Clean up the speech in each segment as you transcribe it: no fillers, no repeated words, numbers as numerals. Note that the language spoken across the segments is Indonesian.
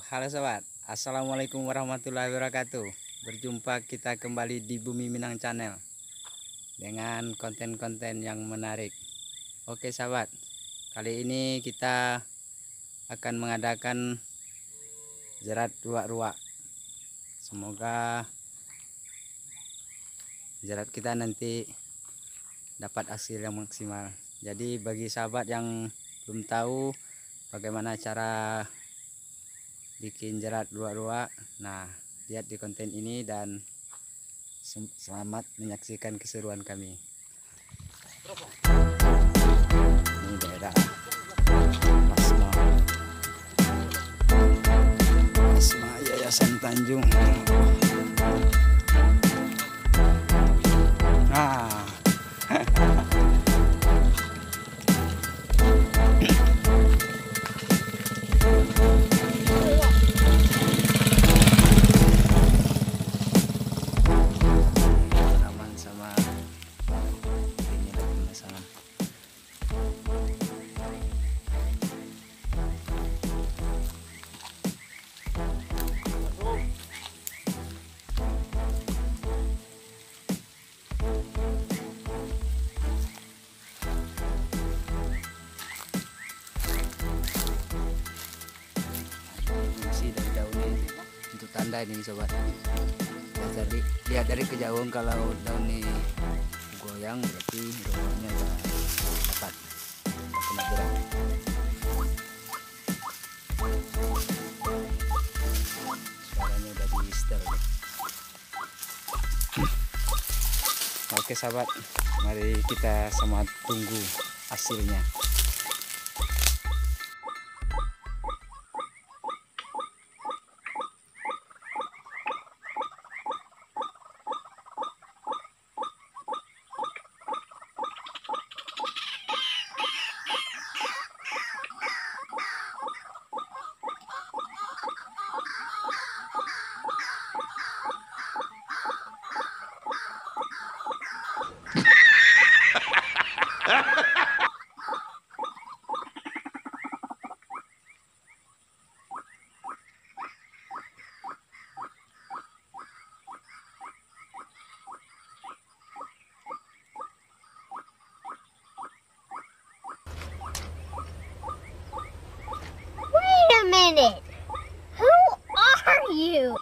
Halo sobat, Assalamualaikum warahmatullahi wabarakatuh. Berjumpa kita kembali di Bumi Minang Channel dengan konten-konten yang menarik. Oke sahabat, kali ini kita akan mengadakan jerat ruak-ruak. Semoga jerat kita nanti dapat hasil yang maksimal. Jadi bagi sahabat yang belum tahu bagaimana cara bikin jerat ruak-ruak, nah lihat di konten ini dan selamat menyaksikan keseruan kami. Ini daerah Asma Yayasan Tanjung. Nah sama ini lagi masalah. Fungsi dari daun ini untuk tanda ini sobat. Jadi lihat dari kejauhan kalau daun ini goyang berarti ruaknya udah dapat kena jerat. Suaranya udah di setel. Oke sahabat, mari kita sama tunggu hasilnya. Wait a minute! Who are you?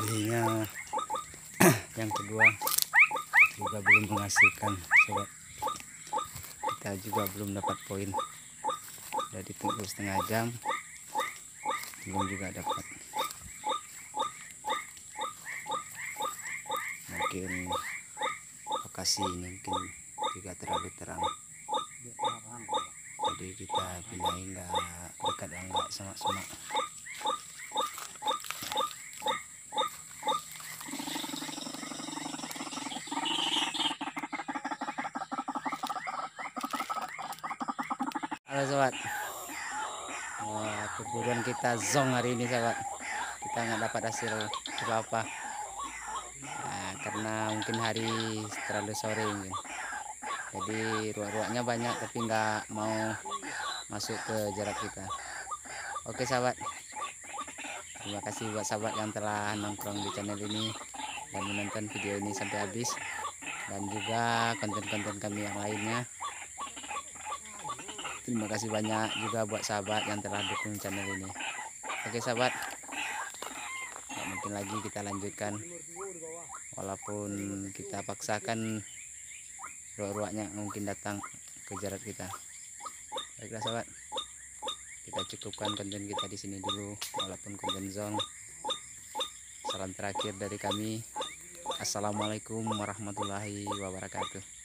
Belinya yang kedua juga belum menghasilkan, sobat. Kita juga belum dapat poin. Udah ditunggu setengah jam, belum juga dapat. Mungkin lokasi ini mungkin juga terlalu terang, jadi kita pindahin nggak dekat, yang nggak semak-semak. Halo sobat, wah, perburuan kita zong hari ini sobat. Kita nggak dapat hasil apa-apa, nah, karena mungkin hari terlalu sore mungkin. Jadi ruak-ruaknya banyak tapi nggak mau masuk ke jarak kita. Oke sahabat, terima kasih buat sahabat yang telah nongkrong di channel ini dan menonton video ini sampai habis, dan juga konten-konten kami yang lainnya. Terima kasih banyak juga buat sahabat yang telah dukung channel ini. Oke sahabat, nggak mungkin lagi kita lanjutkan, walaupun kita paksakan ruak-ruaknya mungkin datang ke jarak kita. Baiklah sahabat, kita cukupkan konten kita di sini dulu, walaupun konten zong. Salam terakhir dari kami. Assalamualaikum warahmatullahi wabarakatuh.